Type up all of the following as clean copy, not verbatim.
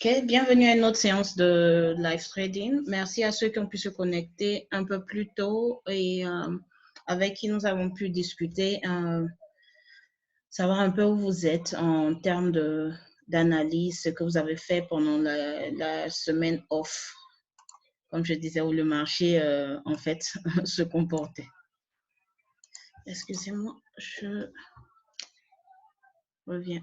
Ok, bienvenue à une autre séance de live trading. Merci à ceux qui ont pu se connecter un peu plus tôt et avec qui nous avons pu discuter, savoir un peu où vous êtes en termes d'analyse, ce que vous avez fait pendant la semaine off, comme je disais, où le marché en fait se comportait. Excusez-moi, je reviens.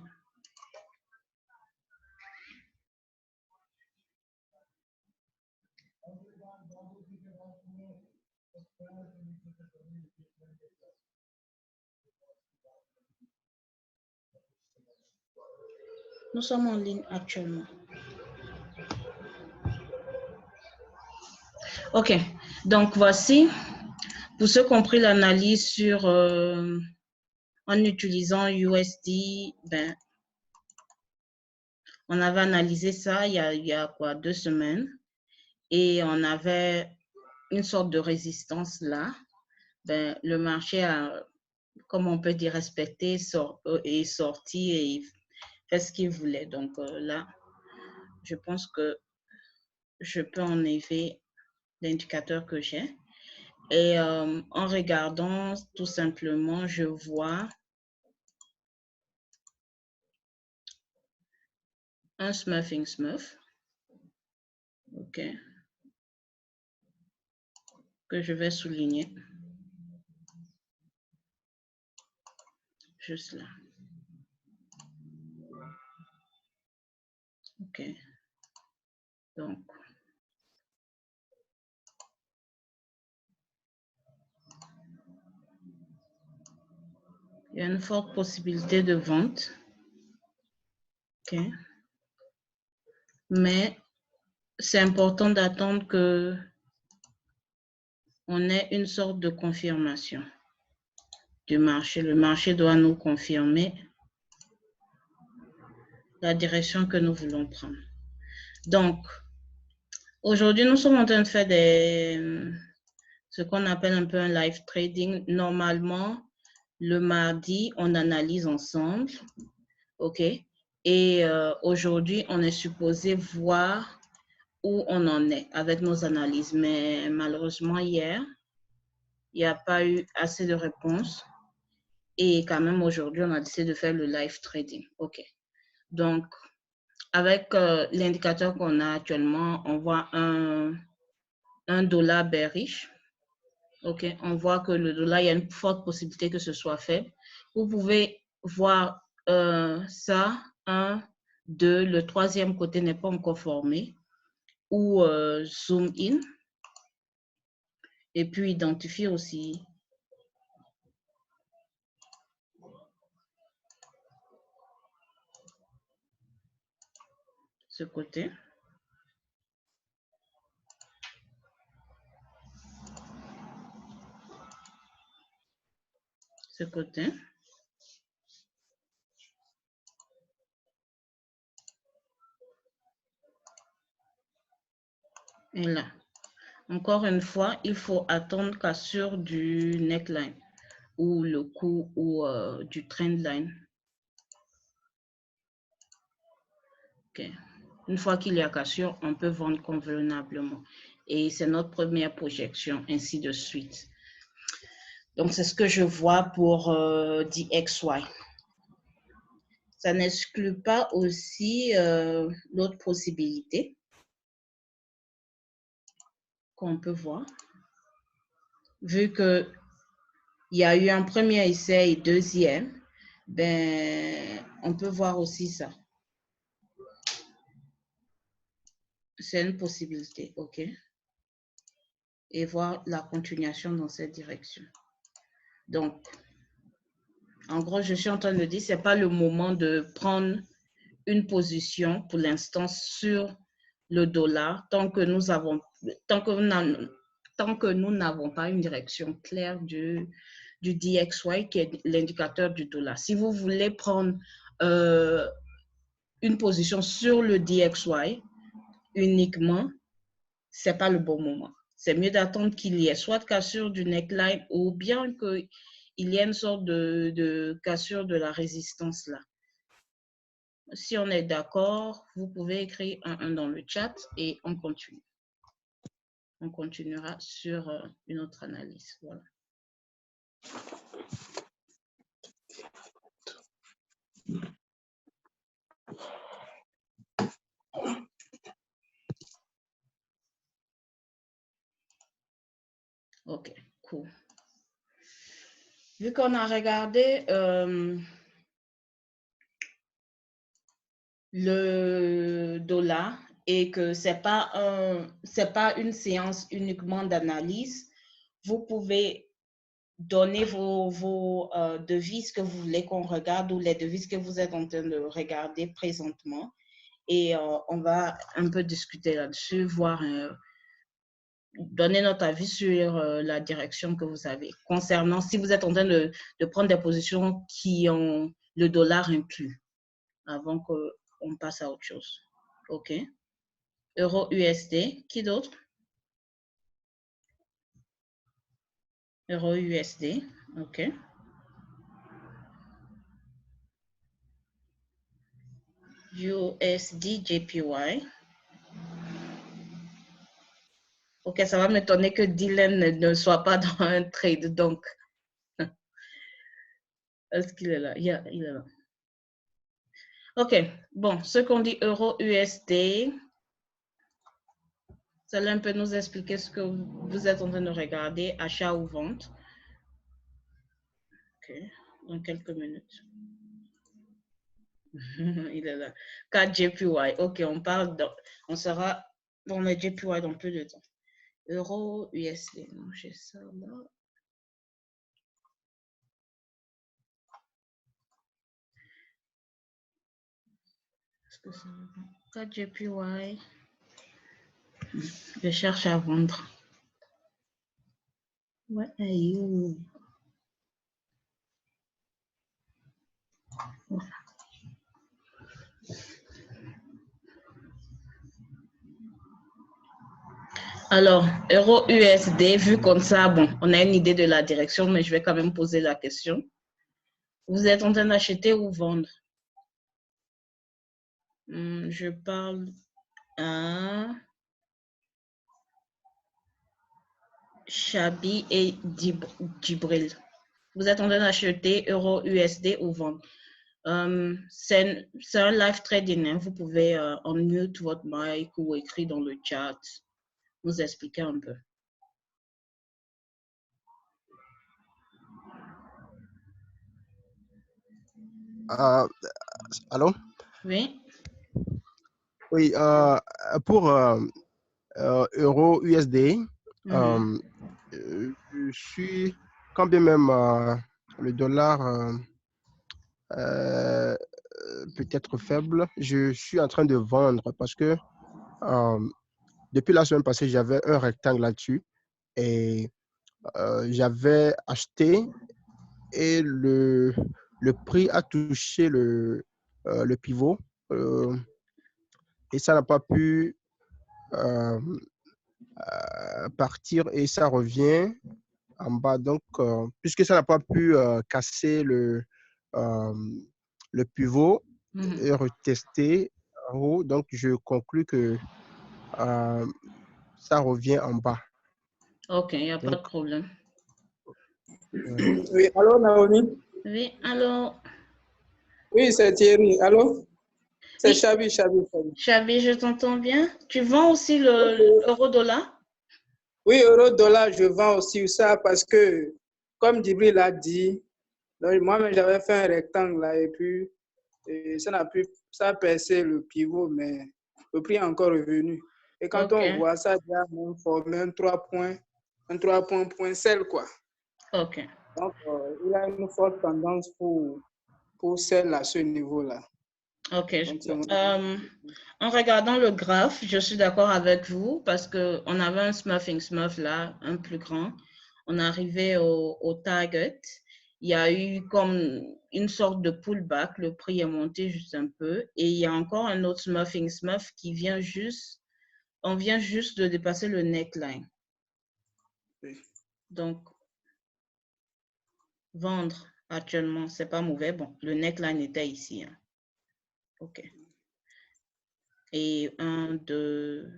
Nous sommes en ligne actuellement. Ok, donc voici, pour ceux qui ont pris l'analyse sur, en utilisant USD, ben, on avait analysé ça il y a quoi, 2 semaines, et on avait une sorte de résistance là. Ben, le marché a, comme on peut dire, respecté, est sorti et fait ce qu'il voulait. Donc là, je pense que je peux enlever l'indicateur que j'ai. Et en regardant, tout simplement, je vois un smurfing smurf, ok, que je vais souligner, juste là, ok, donc, il y a une forte possibilité de vente, ok, mais c'est important d'attendre que on ait une sorte de confirmation du marché. Le marché doit nous confirmer la direction que nous voulons prendre. Donc, aujourd'hui, nous sommes en train de faire ce qu'on appelle un peu un live trading. Normalement, le mardi, on analyse ensemble, ok? Et aujourd'hui, on est supposé voir où on en est avec nos analyses. Mais malheureusement, hier, il n'y a pas eu assez de réponses. Et quand même, aujourd'hui, on a décidé de faire le live trading. OK. Donc, avec l'indicateur qu'on a actuellement, on voit un dollar bearish. OK. On voit que le dollar, il y a une forte possibilité que ce soit faible. Vous pouvez voir ça, 1, 2, le troisième côté n'est pas encore formé. Ou zoom in. Et puis, identifier aussi ce côté. Ce côté. Et là. Encore une fois, il faut attendre cassure du neckline ou le coup ou du trendline. Okay. Une fois qu'il y a cassure, on peut vendre convenablement. Et c'est notre première projection, ainsi de suite. Donc, c'est ce que je vois pour DXY. Ça n'exclut pas aussi l'autre possibilité qu'on peut voir. Vu qu'il y a eu un premier essai et deuxième, ben, on peut voir aussi ça. C'est une possibilité, ok? Et voir la continuation dans cette direction. Donc, en gros, je suis en train de dire, ce n'est pas le moment de prendre une position pour l'instant sur le dollar tant que nous n'avons pas une direction claire du DXY qui est l'indicateur du dollar. Si vous voulez prendre une position sur le DXY uniquement, ce n'est pas le bon moment. C'est mieux d'attendre qu'il y ait soit cassure du neckline ou bien qu'il y ait une sorte de cassure de la résistance là. Si on est d'accord, vous pouvez écrire un 1 dans le chat et on continue. On continuera sur une autre analyse. Voilà. OK, cool. Vu qu'on a regardé le dollar et que c'est pas une séance uniquement d'analyse, vous pouvez donner vos devises que vous voulez qu'on regarde ou les devises que vous êtes en train de regarder présentement. Et on va un peu discuter là-dessus, voir, donner notre avis sur la direction que vous avez. Concernant si vous êtes en train de prendre des positions qui ont le dollar inclus, avant qu'on passe à autre chose. OK. Euro USD. Qui d'autre? Euro USD. OK. USD JPY. OK, ça va m'étonner que Dylan ne soit pas dans un trade, donc. Est-ce qu'il est là? Yeah, il est là. OK, bon, ce qu'on dit euro USD, ça va un peu nous expliquer ce que vous êtes en train de regarder, achat ou vente. OK, dans quelques minutes. Il est là. 4 JPY. OK, on sera dans le JPY dans peu de temps. Euro USD. Non, j'ai ça là. Est-ce que ça va? 4 JPY. Je cherche à vendre. What are you? Voilà. Alors, euro USD, vu comme ça, bon, on a une idée de la direction, mais je vais quand même poser la question. Vous êtes en train d'acheter ou vendre? Je parle à Chabi et Djibril. Vous êtes en train d'acheter euro USD ou vendre? C'est un live trading. Hein. Vous pouvez unmute votre mic ou écrire dans le chat. Nous expliquer un peu. Allô? Oui. Oui, pour euro USD, je suis, quand bien même le dollar peut-être faible, je suis en train de vendre parce que depuis la semaine passée, j'avais un rectangle là-dessus et j'avais acheté et le prix a touché le pivot et ça n'a pas pu partir et ça revient en bas. Donc, puisque ça n'a pas pu casser le pivot et retester en haut, donc je conclus que ça revient en bas. OK, il n'y a pas de problème. Oui, allô, Naomi? Oui, allô? Oui, c'est Thierry. Allô? C'est Oui. Chabi. Chabi, je t'entends bien. Tu vends aussi l'euro-dollar? Oui, euro-dollar, je vends aussi ça parce que, comme Djibril l'a dit, moi-même j'avais fait un rectangle là et puis ça a percé le pivot, mais le prix est encore revenu. Et quand on voit ça, il y a même formé un 3 points point sell, quoi. OK. Donc, il a une forte tendance pour sell à ce niveau-là. OK. En regardant le graphe, je suis d'accord avec vous parce qu'on avait un smurf là, un plus grand. On arrivait au target. Il y a eu comme une sorte de pullback. Le prix est monté juste un peu. Et il y a encore un autre smurf qui vient juste, on vient juste de dépasser le neckline. Oui. Donc, vendre actuellement, c'est pas mauvais. Bon, le neckline était ici. Hein. OK. Et 1, 2,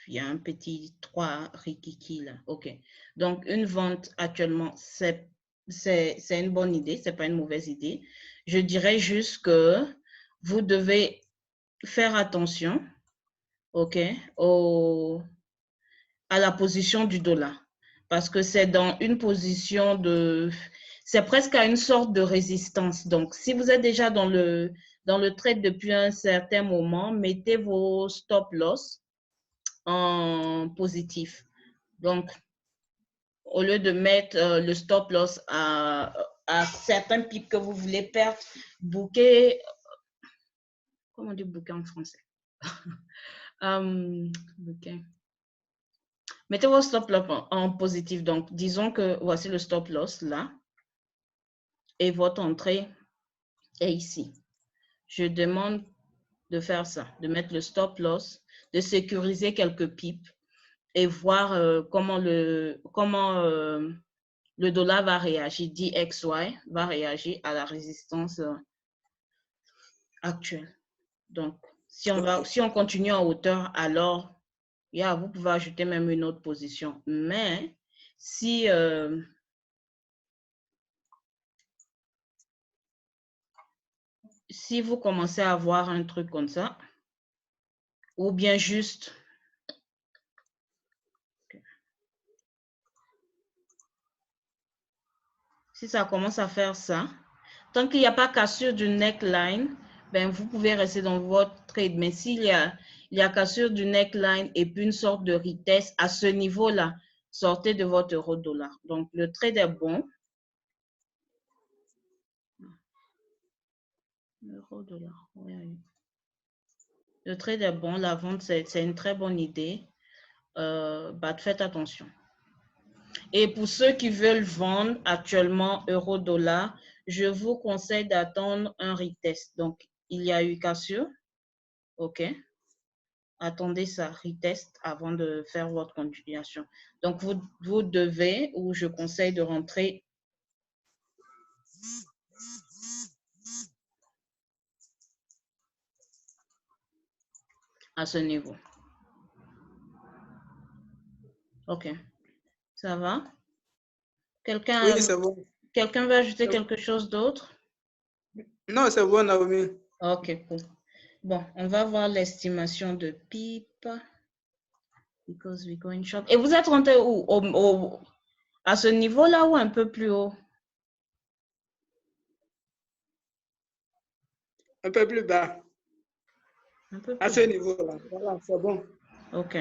il y a un petit 3 rikiki là. OK. Donc, une vente actuellement, c'est une bonne idée, c'est pas une mauvaise idée. Je dirais juste que vous devez faire attention, OK, à la position du dollar. Parce que c'est dans une position de... C'est presque à une sorte de résistance. Donc, si vous êtes déjà dans le trade depuis un certain moment, mettez vos stop loss en positif. Donc, au lieu de mettre le stop loss à certains pics que vous voulez perdre, booker... Comment on dit booker en français? Booker. Mettez vos stop loss en positif. Donc, disons que voici le stop loss là. Et votre entrée est ici. Je demande de faire ça, de mettre le stop loss, de sécuriser quelques pips et voir comment le dollar va réagir, DXY va réagir à la résistance actuelle. Donc, si on continue en hauteur, alors vous pouvez ajouter même une autre position. Mais si vous commencez à avoir un truc comme ça, ou bien juste si ça commence à faire ça, tant qu'il n'y a pas cassure du neckline, ben vous pouvez rester dans votre trade. Mais s'il y a cassure du neckline et puis une sorte de retest à ce niveau-là, sortez de votre euro-dollar. Donc, le trade est bon. Euro-dollar, oui. Le trade est bon. La vente, c'est une très bonne idée. Faites attention. Et pour ceux qui veulent vendre actuellement euro-dollar, je vous conseille d'attendre un retest. Donc, il y a eu cassure. OK. Attendez ça, retest avant de faire votre continuation. Donc, vous devez, ou je conseille de rentrer à ce niveau. OK. Ça va? Quelqu'un Oui, c'est bon. Quelqu'un veut ajouter quelque chose d'autre? Non, c'est bon, Naomi. OK, cool. Bon, on va voir l'estimation de PIP. Because we going short. Et vous êtes rentré où? À ce niveau-là ou un peu plus haut? Un peu plus bas. Un peu À plus ce bas. niveau-là. Voilà, c'est bon. OK.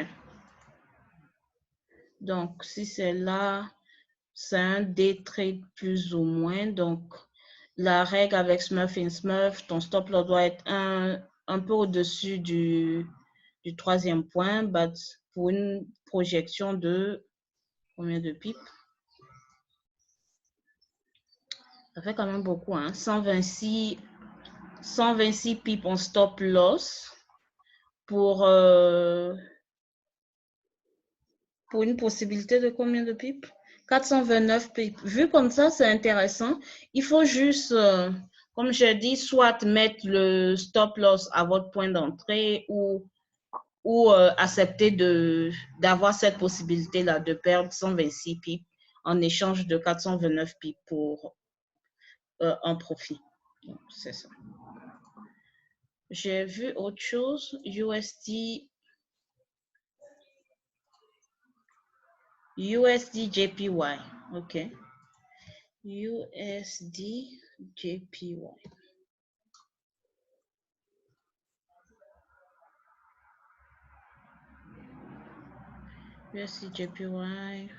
Donc, si c'est là, c'est un day trade plus ou moins. Donc, la règle avec Smurf and Smurf, ton stop loss doit être un peu au-dessus du troisième point, but pour une projection de combien de pips? Ça fait quand même beaucoup, hein? 126 pips en stop loss pour une possibilité de combien de pips? 429 pips. Vu comme ça, c'est intéressant. Il faut juste, comme j'ai dit, soit mettre le stop loss à votre point d'entrée ou accepter d'avoir cette possibilité-là de perdre 126 pips en échange de 429 pips pour un profit. Donc, c'est ça. J'ai vu autre chose, USD JPY. OK. USD JPY. USD JPY.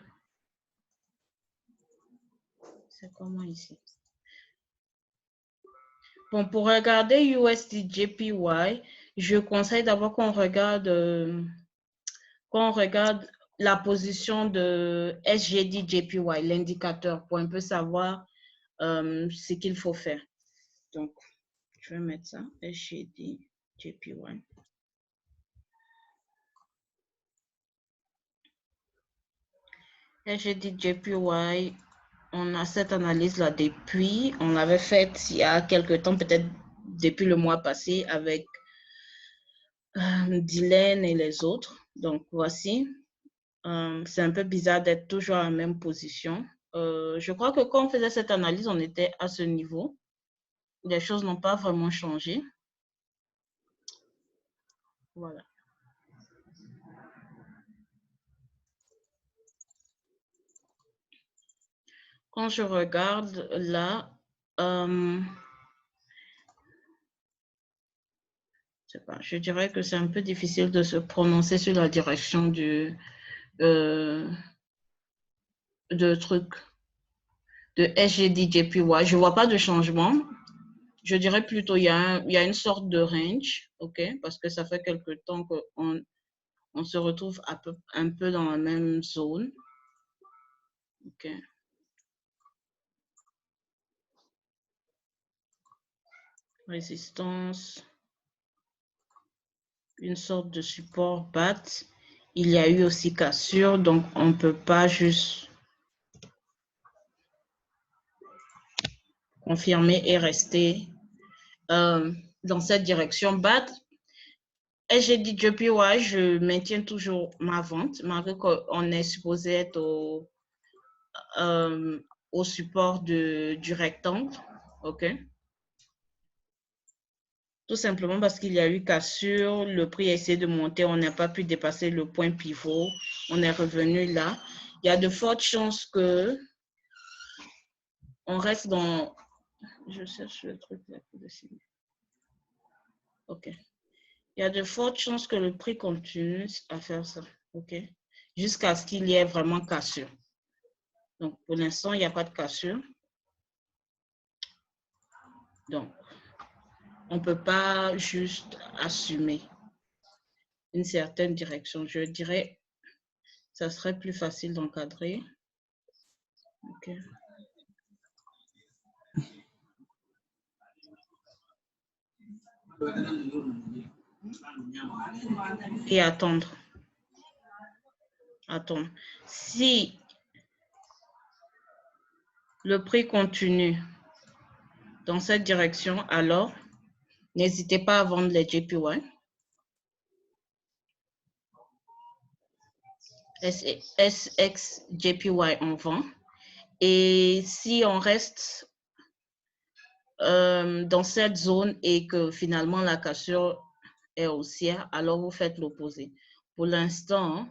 C'est comment ici? Bon, pour regarder USD JPY, je conseille d'abord qu'on regarde la position de SGD JPY, l'indicateur, pour un peu savoir ce qu'il faut faire. Donc, je vais mettre ça, SGD JPY. SGD JPY, on a cette analyse-là depuis, on l'avait faite il y a quelques temps, peut-être depuis le mois passé avec Dylan et les autres. Donc, voici. C'est un peu bizarre d'être toujours à la même position. Je crois que quand on faisait cette analyse, on était à ce niveau. Les choses n'ont pas vraiment changé. Voilà. Quand je regarde là, je dirais que c'est un peu difficile de se prononcer sur la direction de truc de SGDJPY. Je ne vois pas de changement. Je dirais plutôt il y a une sorte de range, ok, parce que ça fait quelque temps qu'on se retrouve un peu dans la même zone. Ok. Résistance. Une sorte de support BAT. Il y a eu aussi cassure, donc on ne peut pas juste confirmer et rester dans cette direction BAT. Et j'ai dit JPY, je maintiens toujours ma vente, malgré qu'on est supposé être au support du rectangle. OK? Tout simplement parce qu'il y a eu cassure, le prix a essayé de monter, on n'a pas pu dépasser le point pivot, on est revenu là. Il y a de fortes chances que on reste dans... Je cherche le truc là pour dessiner. OK. Il y a de fortes chances que le prix continue à faire ça. OK? Jusqu'à ce qu'il y ait vraiment cassure. Donc, pour l'instant, il n'y a pas de cassure. Donc, on ne peut pas juste assumer une certaine direction. Je dirais, ça serait plus facile d'encadrer. OK. Et attendre. Attendre. Si le prix continue dans cette direction, alors n'hésitez pas à vendre les JPY. SX JPY, on vend. Et si on reste dans cette zone et que finalement la cassure est haussière, alors vous faites l'opposé. Pour l'instant,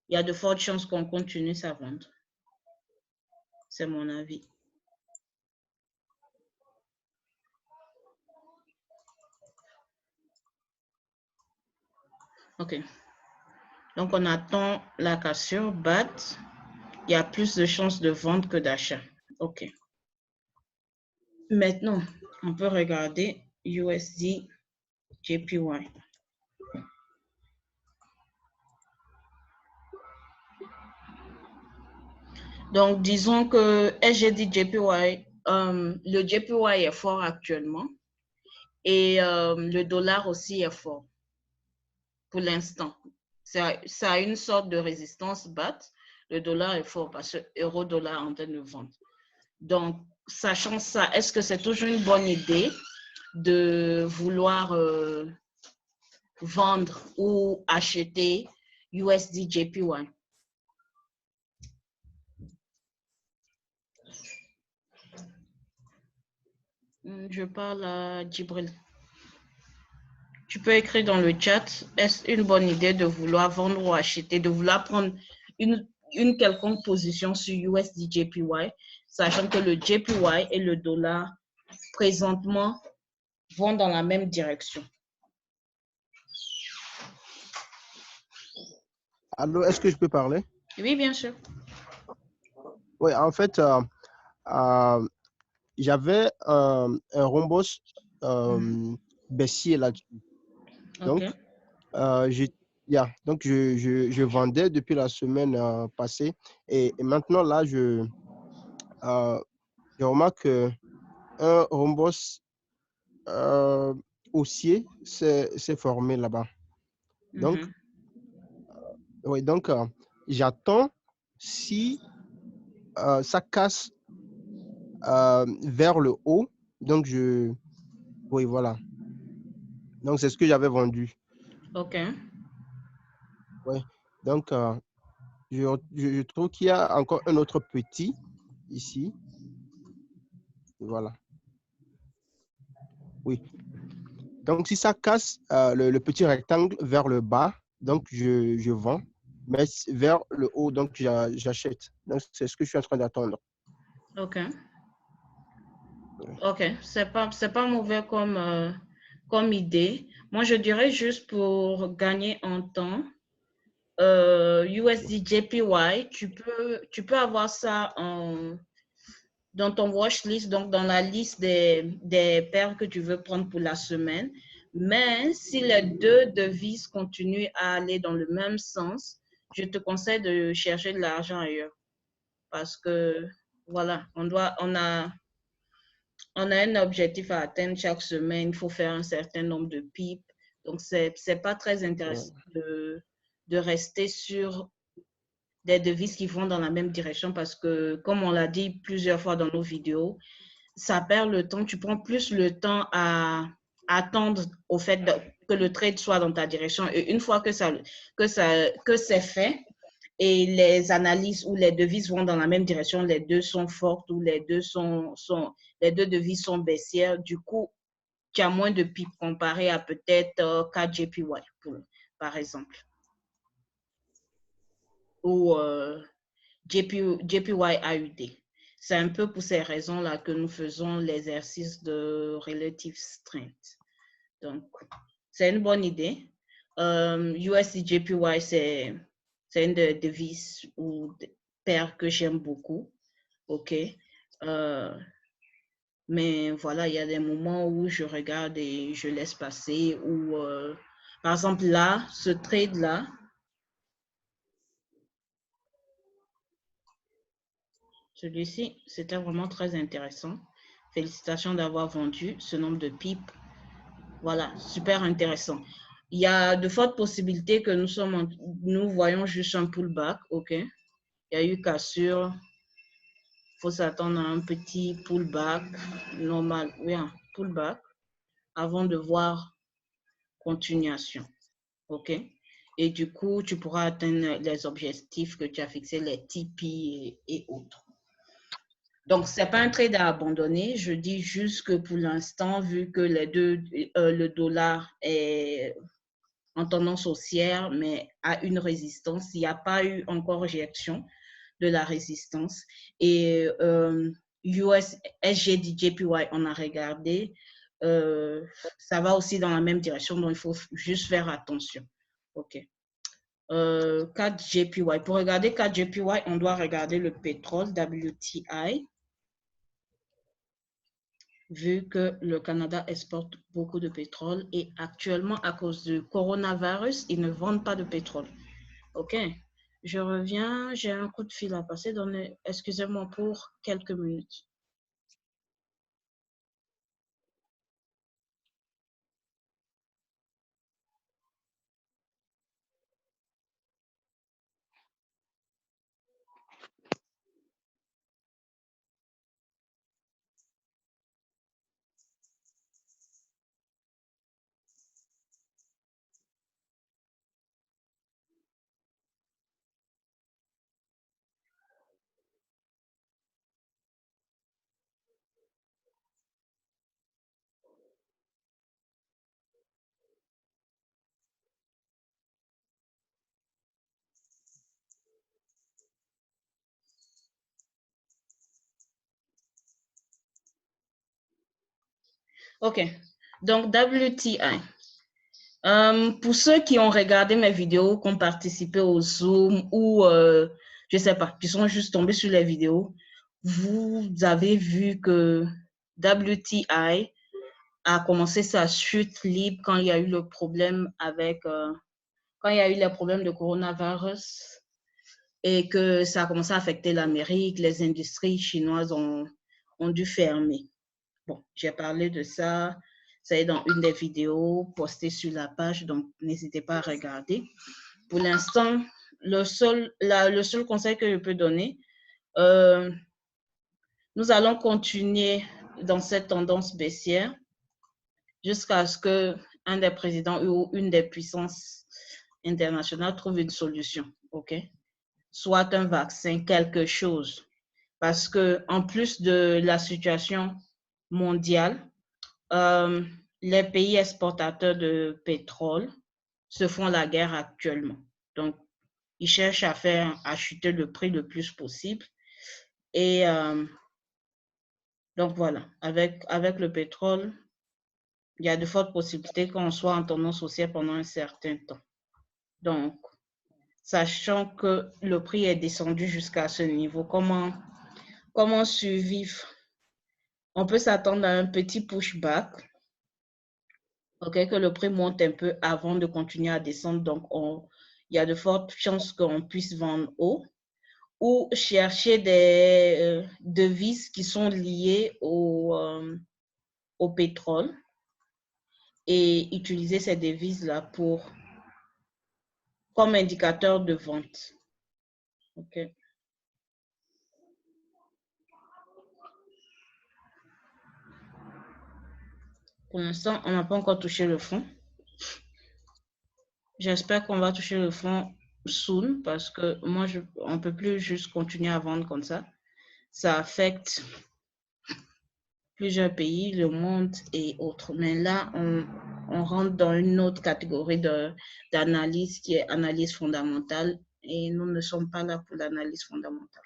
il y a de fortes chances qu'on continue sa vente. C'est mon avis. OK. Donc, on attend la cassure, BAT. Il y a plus de chances de vente que d'achat. OK. Maintenant, on peut regarder USD JPY. Donc, disons que SGD JPY, le JPY est fort actuellement et le dollar aussi est fort pour l'instant. Ça a une sorte de résistance BAT. Le dollar est fort parce que euro-dollar en train de vendre. Donc, sachant ça, est-ce que c'est toujours une bonne idée de vouloir vendre ou acheter USD JPY? Je parle à Djibril. Tu peux écrire dans le chat, est-ce une bonne idée de vouloir vendre ou acheter, de vouloir prendre une quelconque position sur USD JPY, sachant que le JPY et le dollar présentement vont dans la même direction. Allô, est-ce que je peux parler? Oui, bien sûr. Oui, en fait, j'avais un rhombos baissier là-dessus. Donc, Okay. je vendais depuis la semaine passée et maintenant là, je remarque qu'un rhombos haussier s'est formé là-bas. Donc, oui, donc j'attends si ça casse vers le haut Donc, oui, voilà. Donc, c'est ce que j'avais vendu. OK. Oui. Donc, je trouve qu'il y a encore un autre petit ici. Voilà. Oui. Donc, si ça casse le petit rectangle vers le bas, donc je vends. Mais vers le haut, donc j'achète. Donc, c'est ce que je suis en train d'attendre. OK. OK. C'est pas mauvais comme idée. Moi, je dirais juste pour gagner en temps, USD JPY, tu peux avoir ça dans ton watch list, donc dans la liste des paires que tu veux prendre pour la semaine. Mais si les deux devises continuent à aller dans le même sens, je te conseille de chercher de l'argent ailleurs. Parce que, voilà, on a un objectif à atteindre chaque semaine. Il faut faire un certain nombre de pipes. Donc, c'est pas très intéressant de rester sur des devises qui vont dans la même direction parce que, comme on l'a dit plusieurs fois dans nos vidéos, ça perd le temps. Tu prends plus le temps à attendre au fait que le trade soit dans ta direction. Et une fois que c'est fait et les analyses ou les devises vont dans la même direction, les deux sont fortes ou les deux devises sont baissières, du coup, tu as moins de pips comparé à peut-être 4 JPY, par exemple. Ou JPY AUD. C'est un peu pour ces raisons-là que nous faisons l'exercice de relative strength. Donc, c'est une bonne idée. USD JPY, c'est une devises ou paire que j'aime beaucoup. OK. Mais voilà, il y a des moments où je regarde et je laisse passer. Ou, par exemple, là, ce trade-là, celui-ci, c'était vraiment très intéressant. Félicitations d'avoir vendu ce nombre de pipes. Voilà, super intéressant. Il y a de fortes possibilités que nous voyons juste un pullback, OK? Il y a eu cassure. Il faut s'attendre à un petit pullback normal. Oui, un pullback avant de voir continuation, OK? Et du coup, tu pourras atteindre les objectifs que tu as fixés, les TP et autres. Donc, ce n'est pas un trade à abandonner. Je dis juste que pour l'instant, vu que le dollar est en tendance haussière, mais à une résistance, il n'y a pas eu encore réaction de la résistance. Et US SGD JPY, on a regardé, ça va aussi dans la même direction, donc il faut juste faire attention. OK. 4 JPY. Pour regarder 4 JPY, on doit regarder le pétrole WTI. Vu que le Canada exporte beaucoup de pétrole et actuellement, à cause du coronavirus, ils ne vendent pas de pétrole. OK. Je reviens, j'ai un coup de fil à passer. Excusez-moi pour quelques minutes. OK. Donc, WTI. Pour ceux qui ont regardé mes vidéos, qui ont participé au Zoom ou, je ne sais pas, qui sont juste tombés sur les vidéos, vous avez vu que WTI a commencé sa chute libre quand il y a eu le problème quand il y a eu les problèmes de coronavirus et que ça a commencé à affecter l'Amérique, les industries chinoises ont dû fermer. Bon, j'ai parlé de ça, ça est dans une des vidéos postées sur la page, donc n'hésitez pas à regarder. Pour l'instant, le seul conseil que je peux donner, nous allons continuer dans cette tendance baissière jusqu'à ce qu'un des présidents ou une des puissances internationales trouve une solution, ok? Soit un vaccin, quelque chose. Parce que en plus de la situation mondiale, les pays exportateurs de pétrole se font la guerre actuellement. Donc, ils cherchent à faire chuter le prix le plus possible. Et donc, voilà, avec le pétrole, il y a de fortes possibilités qu'on soit en tendance haussière pendant un certain temps. Donc, sachant que le prix est descendu jusqu'à ce niveau, comment survivre? On peut s'attendre à un petit pushback, ok, que le prix monte un peu avant de continuer à descendre. Donc, il y a de fortes chances qu'on puisse vendre haut ou chercher des devises qui sont liées au pétrole et utiliser ces devises-là comme indicateur de vente. Ok. Pour l'instant, on n'a pas encore touché le fond. J'espère qu'on va toucher le fond soon parce que moi, on ne peut plus juste continuer à vendre comme ça. Ça affecte plusieurs pays, le monde et autres. Mais là, on rentre dans une autre catégorie d'analyse qui est analyse fondamentale et nous ne sommes pas là pour l'analyse fondamentale.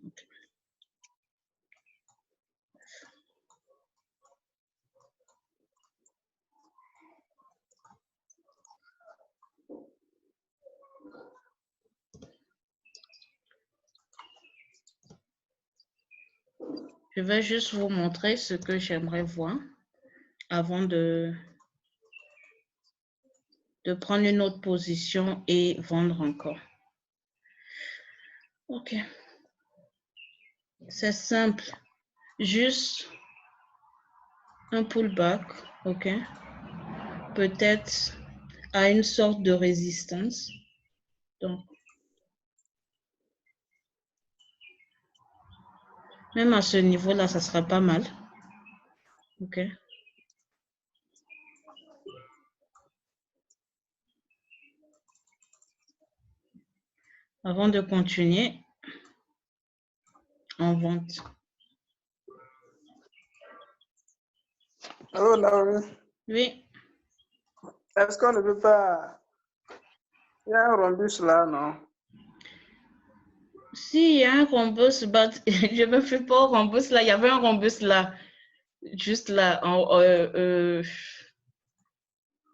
Okay. Je vais juste vous montrer ce que j'aimerais voir avant de prendre une autre position et vendre encore. Ok. C'est simple. Juste un pullback, ok? Peut-être à une sorte de résistance. Donc, même à ce niveau-là, ça sera pas mal. Ok? Avant de continuer en vente. Allô, Laurie? Oui. Est-ce qu'on ne peut pas... Il y a un rhombus là, non? Si, il y a un rhombus, je ne me fais pas au rhombus là. Il y avait un rhombus là. Juste là,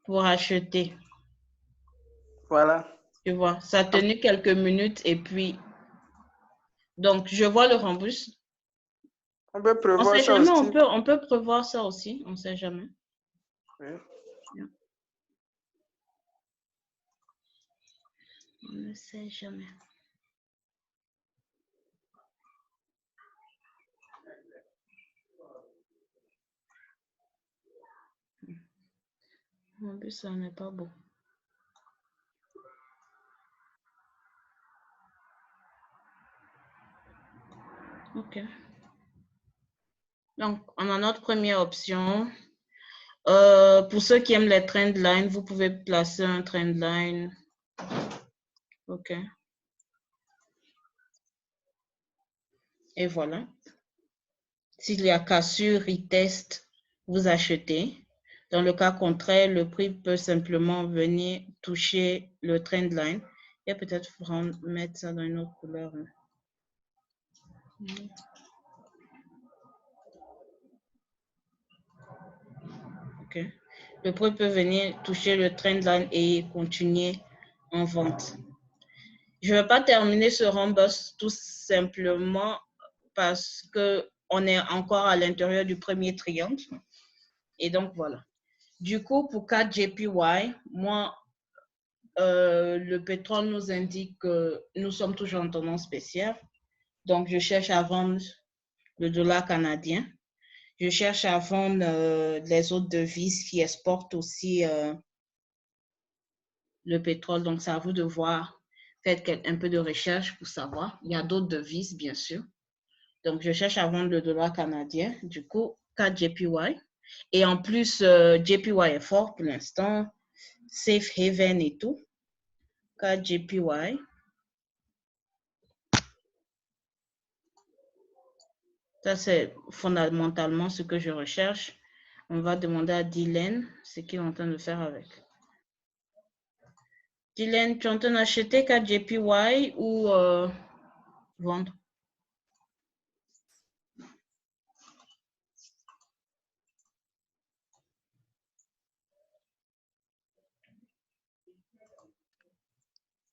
pour acheter. Voilà. Tu vois, ça a tenu quelques minutes et puis... Donc, je vois le rhombus. On peut On prévoir sait ça jamais, aussi. on peut prévoir ça aussi. On ne sait jamais. Oui. On ne sait jamais. En plus, ça n'est pas beau. Ok. Donc, on a notre première option. Pour ceux qui aiment les trend lines, vous pouvez placer un trend line. Ok. Et voilà. S'il y a cassure, retest, vous achetez. Dans le cas contraire, le prix peut simplement venir toucher le trend line. Et peut-être mettre ça dans une autre couleur. Ok. Le prix peut venir toucher le trend line et continuer en vente. Je ne vais pas terminer ce rhombus tout simplement parce qu'on est encore à l'intérieur du premier triangle. Et donc, voilà. Du coup, pour 4 JPY, moi, le pétrole nous indique que nous sommes toujours en tendance baissière. Donc, je cherche à vendre le dollar canadien. Je cherche à vendre les autres devises qui exportent aussi le pétrole. Donc, c'est à vous de voir, faites un peu de recherche pour savoir. Il y a d'autres devises, bien sûr. Donc, je cherche à vendre le dollar canadien. Du coup, 4 JPY. Et en plus, JPY est fort pour l'instant. Safe Haven et tout. 4 JPY. Ça, c'est fondamentalement ce que je recherche. On va demander à Dylan ce qu'il est en train de faire avec. Dylan, tu es en train d'acheter 4 JPY ou vendre?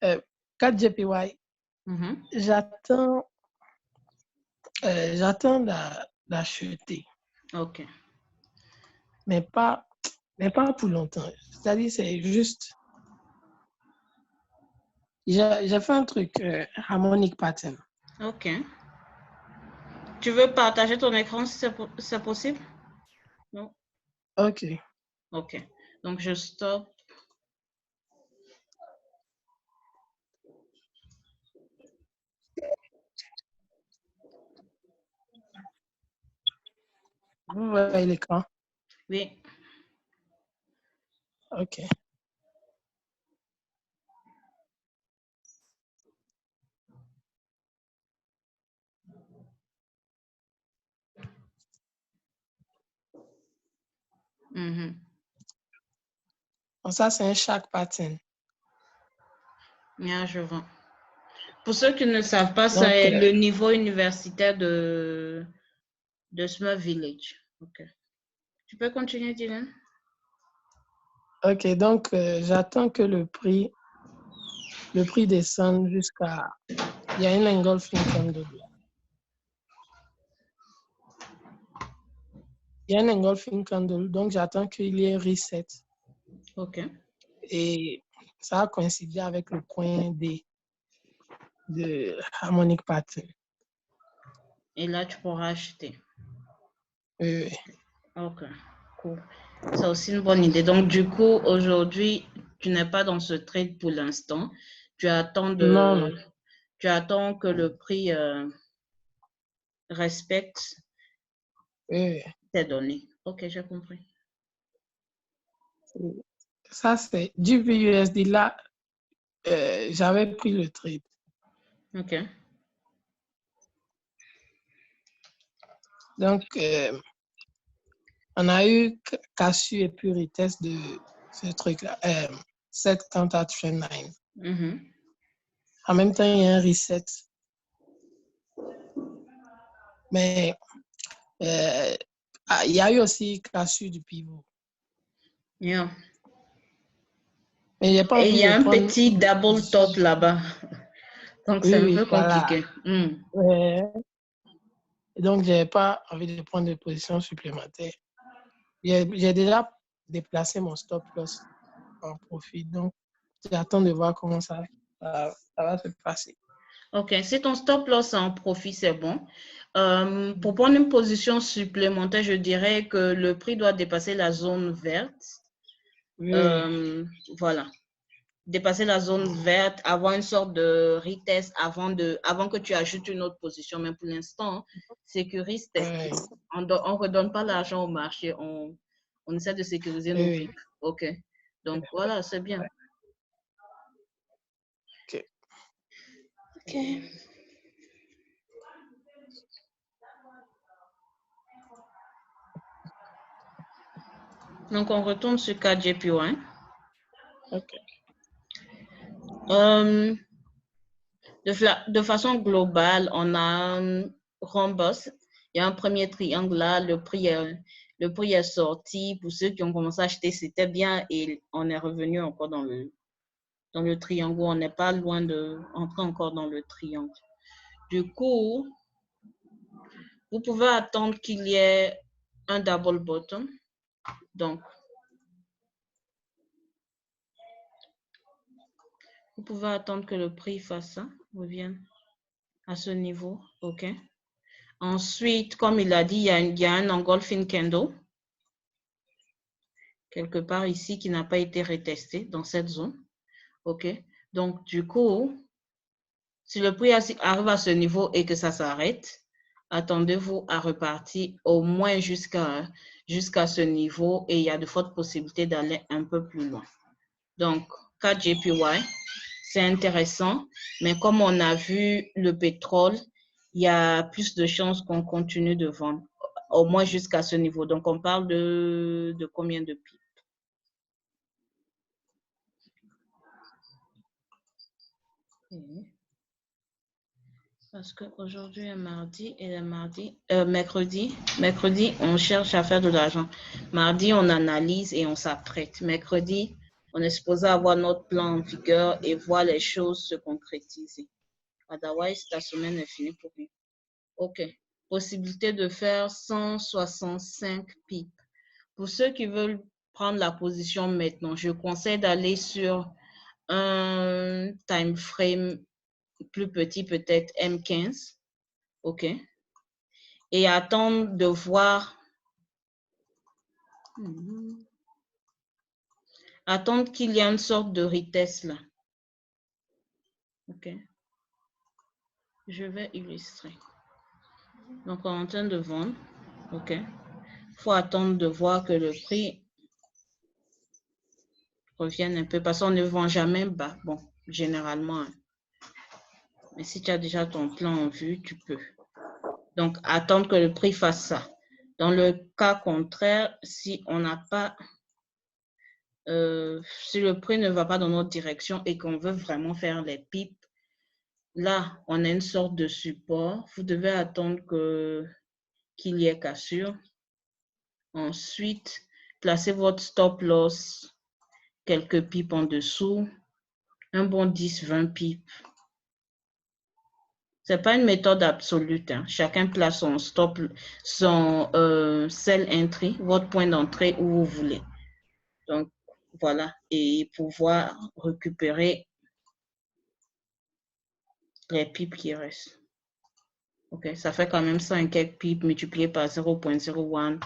Euh, 4 JPY. J'attends d'acheter. OK. Mais pas pour longtemps. C'est-à-dire, c'est juste... J'ai fait un truc, harmonic pattern. OK. Tu veux partager ton écran si c'est possible? Non? OK. OK. Donc, je stoppe. Vous voyez l'écran? Oui. OK. Bon, ça, c'est un shark pattern. Yeah, je vois. Pour ceux qui ne savent pas, c'est le niveau universitaire de Smart Village. OK. Tu peux continuer, Dylan? OK, donc j'attends que le prix descende jusqu'à... Il y a une engulfing candle. Il y a un engulfing candle, donc j'attends qu'il y ait reset. OK. Et ça a coïncidé avec le point D de harmonic pattern. Et là, tu pourras acheter. OK, cool. C'est aussi une bonne idée. Donc, du coup, aujourd'hui, tu n'es pas dans ce trade pour l'instant. Tu attends que le prix respecte tes données. OK, j'ai compris. Ça, c'est GBUSD. Là, j'avais pris le trade. OK. Donc, on a eu Cassu et puis retest de ce truc-là, set count at trend line. En même temps, il y a un reset. Mais il y a eu aussi Cassu du pivot. Yeah. Mais j'ai pas et il envie y a de un prendre... petit double top là-bas. Donc, c'est un peu compliqué. Voilà. Donc, je n'ai pas envie de prendre de position supplémentaire. J'ai déjà déplacé mon stop loss en profit. Donc, j'attends de voir comment ça va se passer. OK. Si ton stop loss est en profit, c'est bon. Pour prendre une position supplémentaire, je dirais que le prix doit dépasser la zone verte. Voilà. Dépasser la zone verte, avoir une sorte de retest avant que tu ajoutes une autre position. Mais pour l'instant, sécurise tes prix. On ne redonne pas l'argent au marché. On essaie de sécuriser nos prix. OK. Donc, voilà, c'est bien. OK. Donc, on retourne sur 4 JPY. OK. De façon globale, on a un rhombus. Il y a un premier triangle là. Le prix est sorti. Pour ceux qui ont commencé à acheter, c'était bien. Et on est revenu encore dans le triangle. On n'est pas loin d'entrer encore dans le triangle. Du coup, vous pouvez attendre qu'il y ait un double bottom. Donc, vous pouvez attendre que le prix fasse ça, revienne à ce niveau. OK. Ensuite, comme il a dit, il y a un engulfing candle quelque part ici qui n'a pas été retesté dans cette zone. OK. Donc, du coup, si le prix arrive à ce niveau et que ça s'arrête, attendez-vous à repartir au moins jusqu'à ce niveau et il y a de fortes possibilités d'aller un peu plus loin. Donc, KJPY, c'est intéressant, mais comme on a vu le pétrole, il y a plus de chances qu'on continue de vendre, au moins jusqu'à ce niveau. Donc, on parle de combien de pips? Parce qu'aujourd'hui est mardi et le mercredi, on cherche à faire de l'argent. Mardi, on analyse et on s'apprête. Mercredi, on est supposé avoir notre plan en vigueur et voir les choses se concrétiser. Otherwise, ta semaine est finie pour rien. OK. Possibilité de faire 165 pips. Pour ceux qui veulent prendre la position maintenant, je conseille d'aller sur un time frame plus petit, peut-être M15. OK. Et attendre de voir. Attendre qu'il y ait une sorte de retest là. OK. Je vais illustrer. Donc, on est en train de vendre. OK. Il faut attendre de voir que le prix revienne un peu parce qu'on ne vend jamais bas. Bon, généralement. Hein. Mais si tu as déjà ton plan en vue, tu peux. Donc, attendre que le prix fasse ça. Dans le cas contraire, si on n'a pas... si le prix ne va pas dans notre direction et qu'on veut vraiment faire les pips, là, on a une sorte de support. Vous devez attendre qu'il y ait cassure. Ensuite, placez votre stop loss quelques pips en dessous. Un bon 10-20 pips. Ce n'est pas une méthode absolue. Hein. Chacun place son stop, son sell entry, votre point d'entrée où vous voulez. Donc, voilà. Et pouvoir récupérer les pips qui restent. OK, ça fait quand même 5 quelques pips multiplié par 0.01,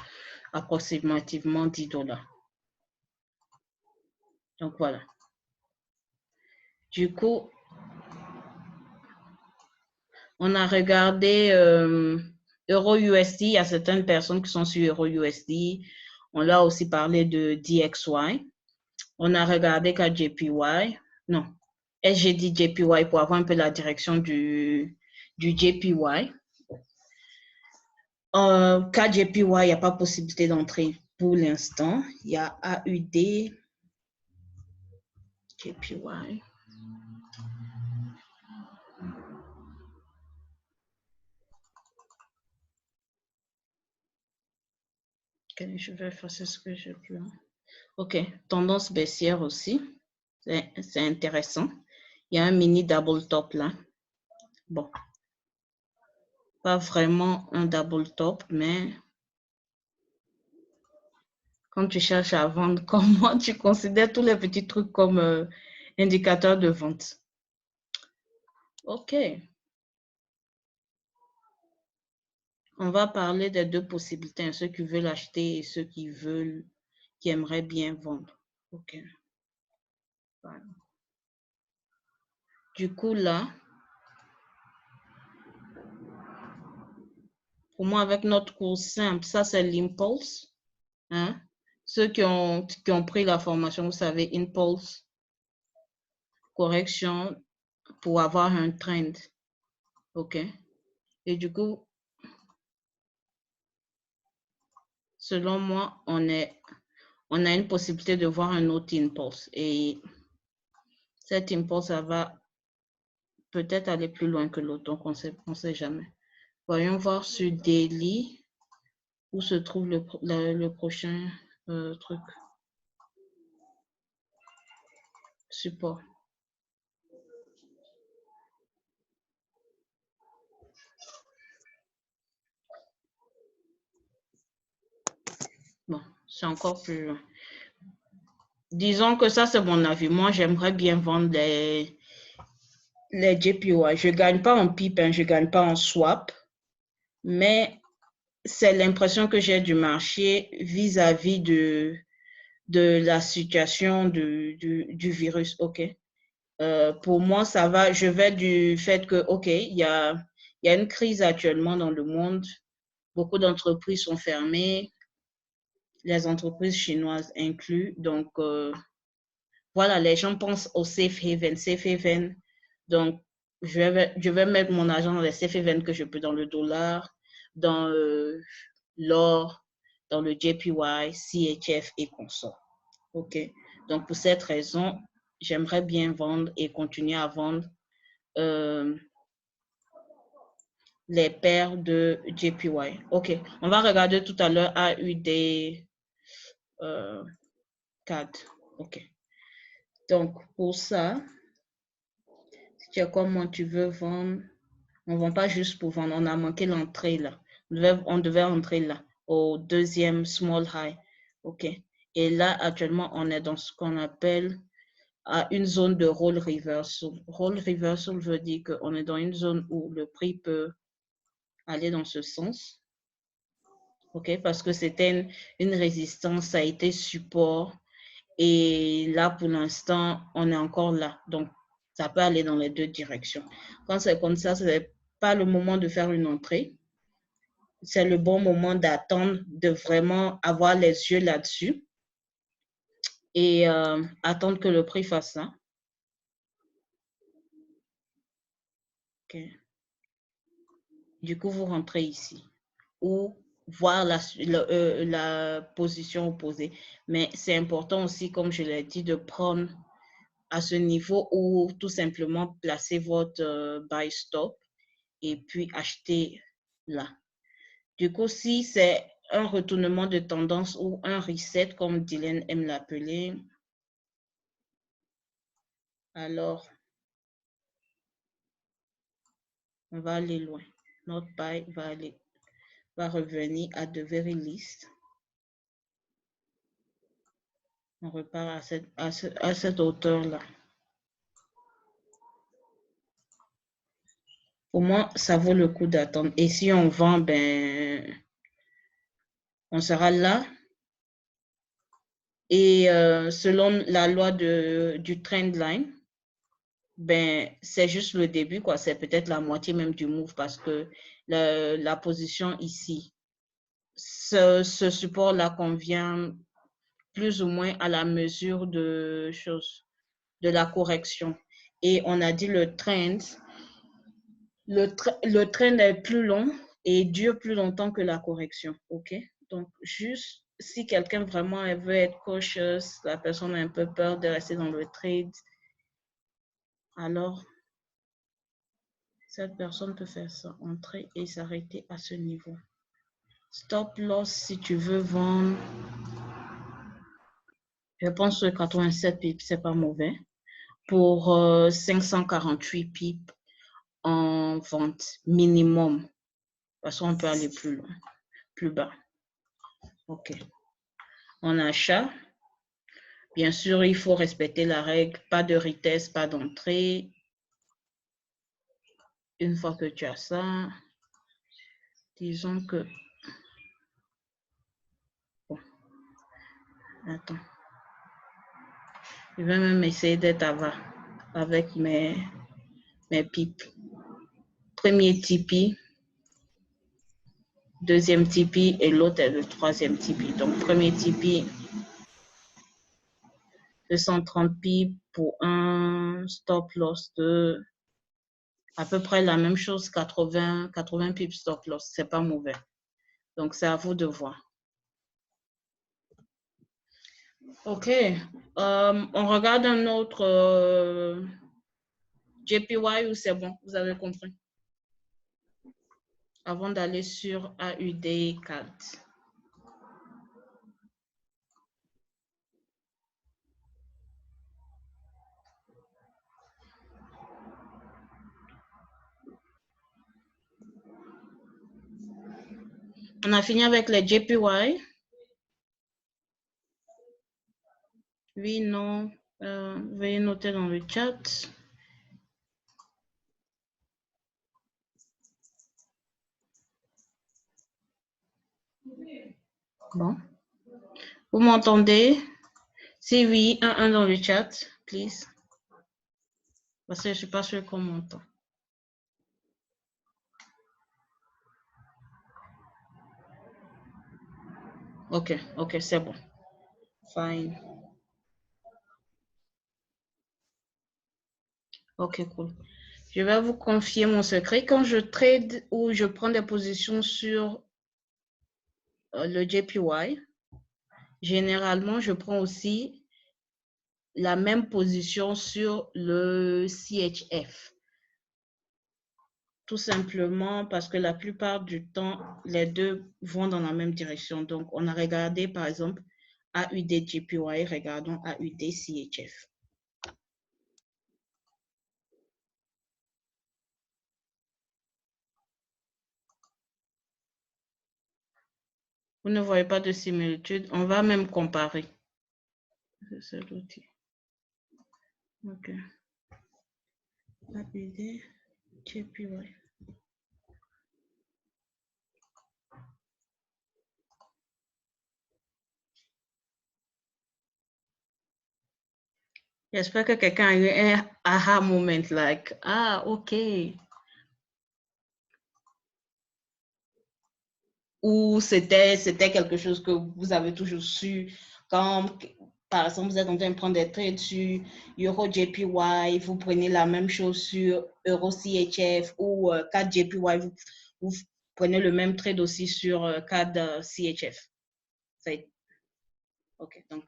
approximativement $10. Donc, voilà. Du coup, on a regardé Euro-USD. Il y a certaines personnes qui sont sur Euro-USD. On l'a aussi parlé de DXY. On a regardé KJPY. Non, j'ai dit JPY pour avoir un peu la direction du JPY. KJPY, il n'y a pas possibilité d'entrer pour l'instant. Il y a AUD, JPY. Okay, je vais effacer ce que j'ai pu. OK, tendance baissière aussi. C'est intéressant. Il y a un mini double top là. Bon. Pas vraiment un double top, mais quand tu cherches à vendre comme moi, tu considères tous les petits trucs comme indicateurs de vente. OK. On va parler des deux possibilités, ceux qui veulent acheter et ceux qui aimeraient bien vendre. OK. Voilà. Du coup, là, pour moi, avec notre cours simple, ça, c'est l'impulse. Hein? Ceux qui ont pris la formation, vous savez, impulse, correction pour avoir un trend. OK? Et du coup, selon moi, on a une possibilité de voir un autre impulse. Et cet impulse, ça va peut-être aller plus loin que l'autre. Donc, on ne sait jamais. Voyons voir sur Daily où se trouve le prochain truc. Support. Bon, c'est encore plus loin. Disons que ça, c'est mon avis. Moi, j'aimerais bien vendre les JPY. Je ne gagne pas en PIP, hein, je ne gagne pas en swap, mais c'est l'impression que j'ai du marché vis-à-vis de la situation du virus. OK. Pour moi, ça va. Je vais du fait que, OK, il y a il y a une crise actuellement dans le monde. Beaucoup d'entreprises sont fermées, les entreprises chinoises inclus. Donc, voilà, les gens pensent au safe haven. Safe haven, donc, je vais mettre mon argent dans les safe haven que je peux, dans le dollar, dans l'or, dans le JPY, CHF et consorts. OK. Donc, pour cette raison, j'aimerais bien vendre et continuer à vendre les paires de JPY. OK. On va regarder tout à l'heure AUD CAD. OK. Donc, pour ça, si tu es comme moi, tu veux vendre, on ne vend pas juste pour vendre. On a manqué l'entrée là. On devait entrer là, au deuxième small high. OK. Et là, actuellement, on est dans ce qu'on appelle une zone de roll reversal. Roll reversal veut dire qu'on est dans une zone où le prix peut aller dans ce sens. OK. Parce que c'était une résistance, ça a été support. Et là, pour l'instant, on est encore là. Donc, ça peut aller dans les deux directions. Quand c'est comme ça, ce n'est pas le moment de faire une entrée. C'est le bon moment d'attendre, de vraiment avoir les yeux là-dessus et attendre que le prix fasse ça. OK. Du coup, vous rentrez ici ou voir la position opposée. Mais c'est important aussi, comme je l'ai dit, de prendre à ce niveau ou tout simplement placer votre buy stop et puis acheter là. Du coup, si c'est un retournement de tendance ou un reset, comme Dylan aime l'appeler, alors on va aller loin. Notre buy va revenir à the very least. On repart à cette hauteur-là. Au moins, ça vaut le coup d'attendre. Et si on vend, ben, on sera là. Et selon la loi du trend line, ben, c'est juste le début, quoi. C'est peut-être la moitié même du move parce que la position ici, ce support-là convient plus ou moins à la mesure de la correction. Et on a dit le trend est plus long et dure plus longtemps que la correction. OK? Donc, juste si quelqu'un vraiment veut être cautious, la personne a un peu peur de rester dans le trade, alors cette personne peut faire ça, entrer et s'arrêter à ce niveau. Stop loss si tu veux vendre. Je pense que 87 pips, c'est pas mauvais. Pour 548 pips en vente minimum. Parce qu'on peut aller plus loin, plus bas. OK. En achat, bien sûr, il faut respecter la règle. Pas de retest, pas d'entrée. Une fois que tu as ça, disons que... Bon. Attends. Je vais même essayer d'être avec mes pips. Premier Tipeee, deuxième Tipeee et l'autre est le troisième Tipeee. Donc, premier Tipeee, 230 pips pour un stop loss de à peu près la même chose, 80 pips stop loss. C'est pas mauvais. Donc, c'est à vous de voir. OK. On regarde un autre JPY ou c'est bon? Vous avez compris? Avant d'aller sur AUD CAD. On a fini avec les JPY. Oui, non. Veuillez noter dans le chat. Bon. Vous m'entendez? Si oui, un dans le chat, please. Parce que je ne suis pas sûre qu'on m'entend. OK, OK, c'est bon. Fine. OK, cool. Je vais vous confier mon secret. Quand je trade ou je prends des positions sur le JPY, généralement, je prends aussi la même position sur le CHF. Tout simplement parce que la plupart du temps, les deux vont dans la même direction. Donc, on a regardé, par exemple, AUD JPY, regardons AUD CHF. Vous ne voyez pas de similitude. On va même comparer. C'est l'outil. OK. AUD JPY. J'espère que quelqu'un a eu un aha moment, like, ah, OK. Ou c'était quelque chose que vous avez toujours su, quand, par exemple, vous êtes en train de prendre des trades sur Euro JPY, vous prenez la même chose sur Euro CHF ou CAD JPY, vous prenez le même trade aussi sur CAD CHF. OK, donc,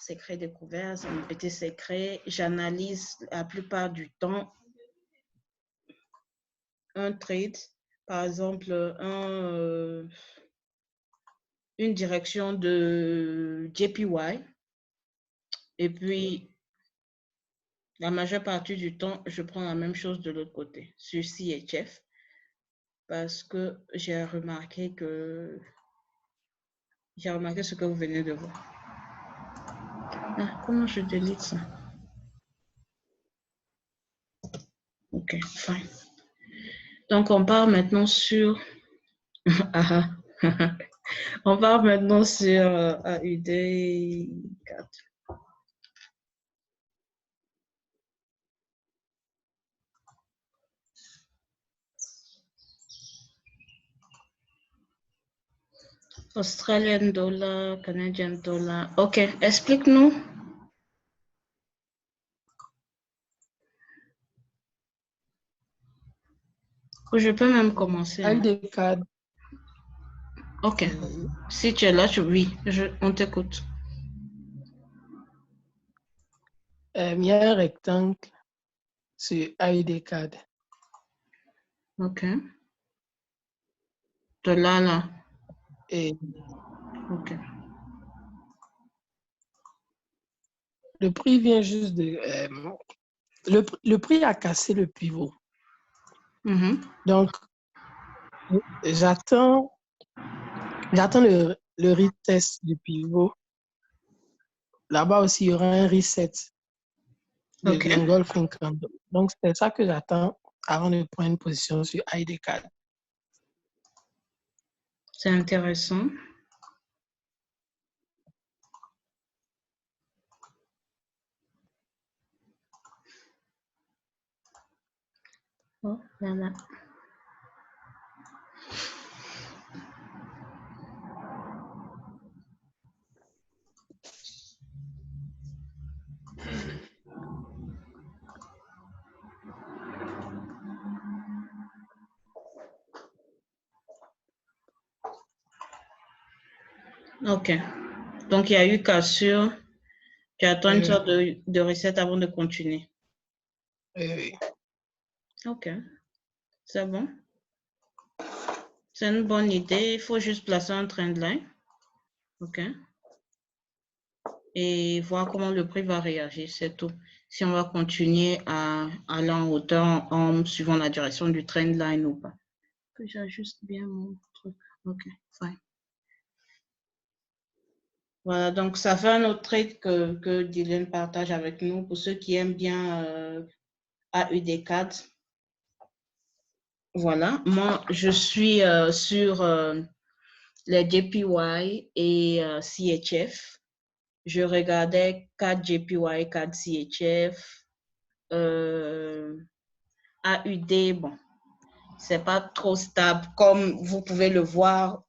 secret découvert, c'est mon petit secret. J'analyse la plupart du temps un trade, par exemple, une direction de JPY. Et puis, la majeure partie du temps, je prends la même chose de l'autre côté, sur CHF, parce que j'ai remarqué ce que vous venez de voir. Ah, comment je délite ça? OK, fine. Donc, on part maintenant sur... on part maintenant sur AUD 4. Australian dollar, Canadian dollar. OK, explique-nous. Je peux même commencer. Un des cadres. OK. Si tu es là, oui, on t'écoute. Il y a un rectangle sur AUD CAD. OK. De là. Et OK. le prix vient juste de... le prix a cassé le pivot. Donc, j'attends le retest du pivot. Là-bas aussi, il y aura un reset de l'engulfing candle. Donc, c'est ça que j'attends avant de prendre une position sur AUD CAD. C'est intéressant. Oh, voilà. OK. Donc, il y a eu cassure. Tu attends une sorte de reset avant de continuer. Oui. OK. C'est bon. C'est une bonne idée. Il faut juste placer un trendline. OK. Et voir comment le prix va réagir, c'est tout. Si on va continuer à aller en hauteur en suivant la direction du trendline ou pas. Que j'ajuste bien mon truc. OK, fine. Voilà, donc ça fait un autre trade que Dylan partage avec nous. Pour ceux qui aiment bien AUD4. Voilà, moi je suis sur les JPY et CHF. Je regardais 4 JPY, 4 CHF, AUD, bon, c'est pas trop stable comme vous pouvez le voir.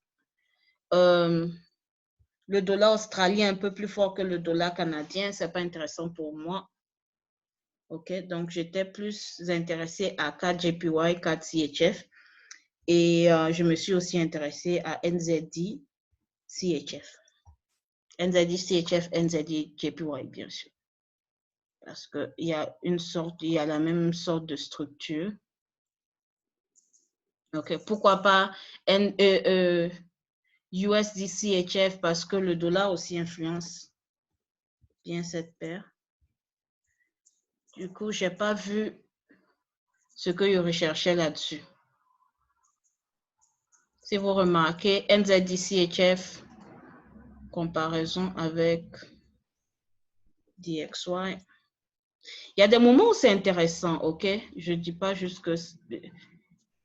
le dollar australien un peu plus fort que le dollar canadien, ce n'est pas intéressant pour moi. OK, donc j'étais plus intéressée à CAD JPY, CAD CHF. Et je me suis aussi intéressée à NZD CHF. NZD CHF, NZD JPY, bien sûr. Parce qu'il y a la même sorte de structure. OK, pourquoi pas USD CHF parce que le dollar aussi influence bien cette paire. Du coup, je n'ai pas vu ce que je recherchais là-dessus. Si vous remarquez, NZD CHF, comparaison avec DXY. Il y a des moments où c'est intéressant, OK? Je ne dis pas juste que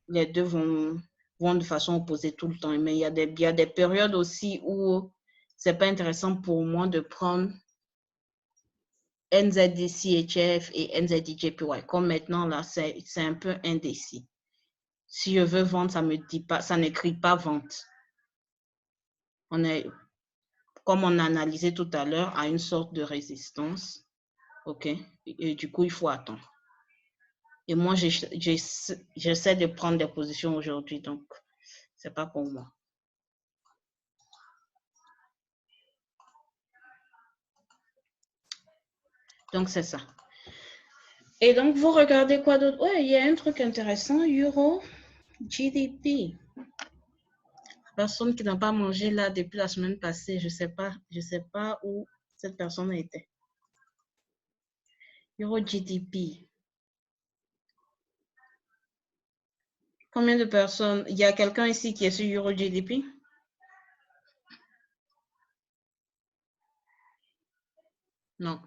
les deux vont de façon opposée tout le temps, mais il y a des périodes aussi où ce n'est pas intéressant pour moi de prendre NZD CHF et NZD JPY. Comme maintenant, là, c'est un peu indécis. Si je veux vendre, ça me dit pas, ça n'écrit pas vente. Comme on a analysé tout à l'heure, à une sorte de résistance. OK? Et du coup, il faut attendre. Et moi, j'essaie de prendre des positions aujourd'hui, donc ce n'est pas pour moi. Donc, c'est ça. Et donc, vous regardez quoi d'autre? Ouais, il y a un truc intéressant, Euro GDP. Personne qui n'a pas mangé là depuis la semaine passée, je sais pas où cette personne était. Euro GDP. Combien de personnes? Il y a quelqu'un ici qui est sur Euro GDP? Non.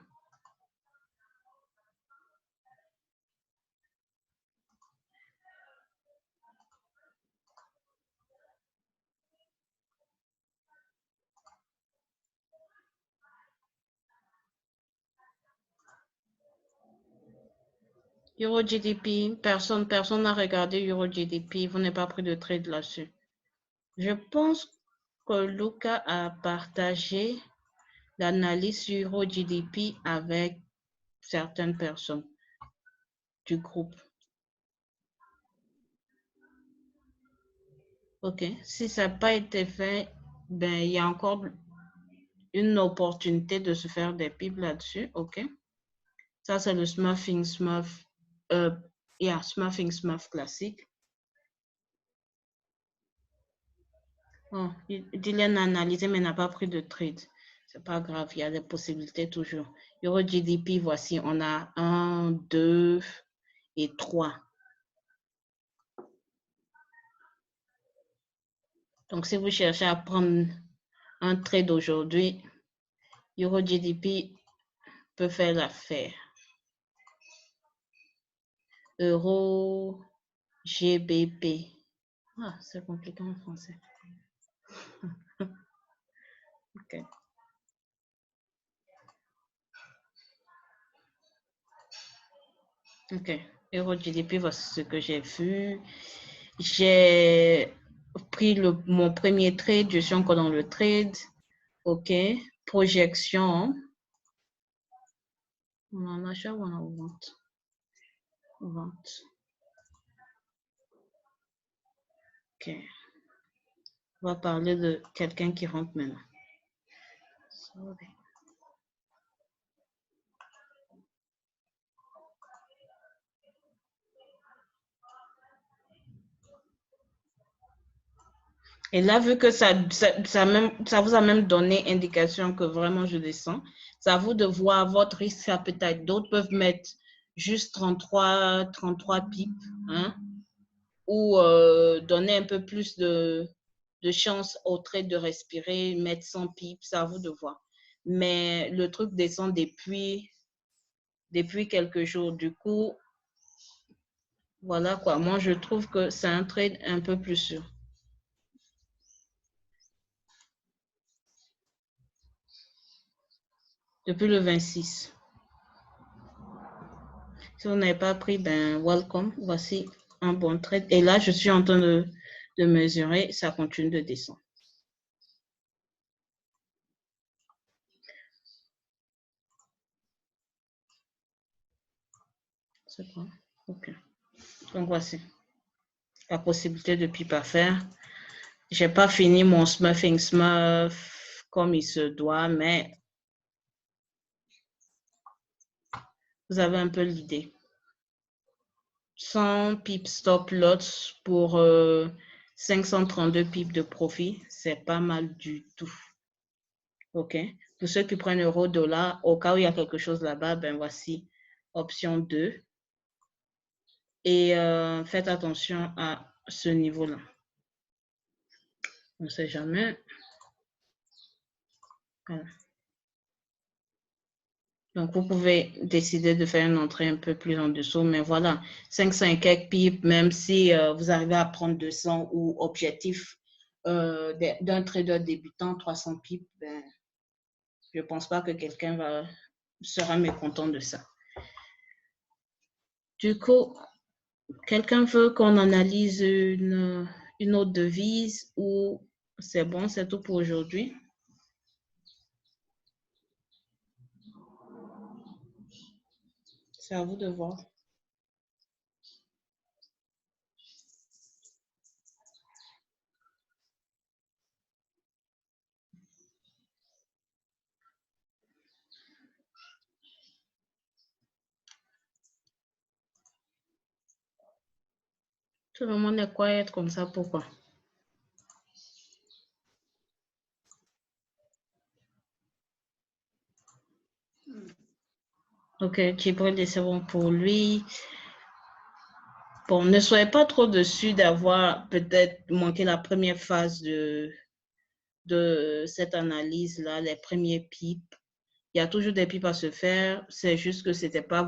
Euro GDP, personne n'a regardé Euro GDP, vous n'avez pas pris de trade là-dessus. Je pense que Luca a partagé l'analyse sur Euro GDP avec certaines personnes du groupe. OK. Si ça n'a pas été fait, ben, il y a encore une opportunité de se faire des pipes là-dessus. OK. Ça, c'est le Smurfing Smurf. Smurfing Smurf classique. Oh, Dylan a analysé, mais n'a pas pris de trade. C'est pas grave, il y a des possibilités toujours. Euro GDP, voici, on a 1, 2 et 3. Donc, si vous cherchez à prendre un trade aujourd'hui, Euro GDP peut faire l'affaire. Euro GBP. Ah, c'est compliqué en français. OK. OK. Euro GDP, voici ce que j'ai vu. J'ai pris mon premier trade. Je suis encore dans le trade. OK. Projection. On en achat ou on en vente? Vente. OK. On va parler de quelqu'un qui rentre maintenant. Sorry. Et là, vu que ça vous a même donné indication que vraiment je descends, c'est à vous de voir votre risque appetite. D'autres peuvent mettre juste 33 pips, hein, ou donner un peu plus de chance au trade de respirer, mettre 100 pips, c'est à vous de voir. Mais le truc descend depuis quelques jours. Du coup, voilà quoi. Moi, je trouve que c'est un trade un peu plus sûr. Depuis le 26. Si vous n'avez pas pris, ben, welcome. Voici un bon trade. Et là, je suis en train de mesurer. Ça continue de descendre. C'est quoi? OK. Donc, voici la possibilité de PIP à faire. Je n'ai pas fini mon smurfing smurf comme il se doit, mais vous avez un peu l'idée. 100 pips stop lots pour 532 pips de profit, c'est pas mal du tout. OK. Pour ceux qui prennent euro, dollar, au cas où il y a quelque chose là-bas, ben voici option 2. Et faites attention à ce niveau-là. On ne sait jamais. Voilà. Donc, vous pouvez décider de faire une entrée un peu plus en dessous, mais voilà, 500 quelques pips, même si vous arrivez à prendre 200 ou objectif d'un trader débutant, 300 pips, ben, je ne pense pas que quelqu'un sera mécontent de ça. Du coup, quelqu'un veut qu'on analyse une autre devise ou c'est bon, c'est tout pour aujourd'hui? C'est à vous de voir. Tout le monde est quiet comme ça, pourquoi? Ok, Djibril, c'est bon pour lui. Bon, ne soyez pas trop dessus d'avoir peut-être manqué la première phase de cette analyse-là, les premiers pips. Il y a toujours des pips à se faire. C'est juste que c'était pas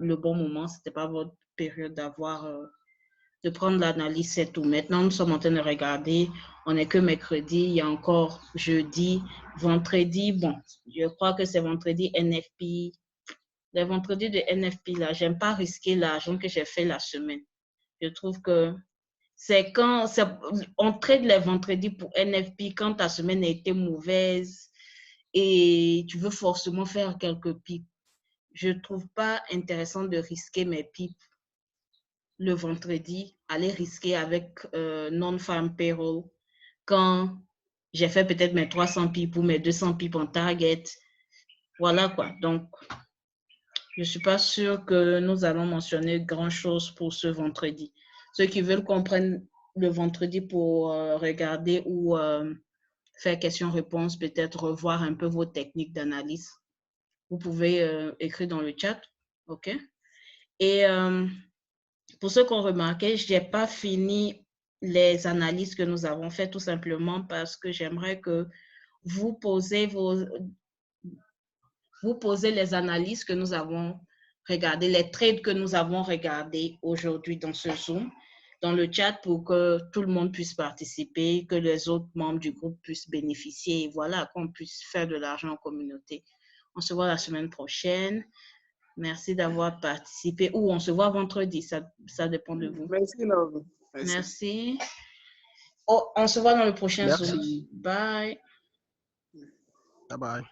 le bon moment, c'était pas votre période de prendre l'analyse, c'est tout. Maintenant, nous sommes en train de regarder. On n'est que mercredi, il y a encore jeudi, vendredi. Bon, je crois que c'est vendredi NFP. Les vendredis de NFP, là, j'aime pas risquer l'argent que j'ai fait la semaine. Je trouve que on trade les vendredis pour NFP quand ta semaine a été mauvaise et tu veux forcément faire quelques pips. Je trouve pas intéressant de risquer mes pips le vendredi, aller risquer avec non-farm payroll quand j'ai fait peut-être mes 300 pips ou mes 200 pips en target. Voilà quoi. Donc, je ne suis pas sûre que nous allons mentionner grand-chose pour ce vendredi. Ceux qui veulent qu'on prenne le vendredi pour regarder ou faire question-réponse, peut-être revoir un peu vos techniques d'analyse, vous pouvez écrire dans le chat. OK? Et pour ceux qui ont remarqué, je n'ai pas fini les analyses que nous avons faites tout simplement parce que j'aimerais que vous posez les analyses que nous avons regardées, les trades que nous avons regardés aujourd'hui dans ce Zoom, dans le chat pour que tout le monde puisse participer, que les autres membres du groupe puissent bénéficier et voilà, qu'on puisse faire de l'argent en communauté. On se voit la semaine prochaine. Merci d'avoir participé. Ou on se voit vendredi, ça dépend de vous. Merci, Love. Merci. Oh, on se voit dans le prochain Zoom. Merci. Bye. Bye bye.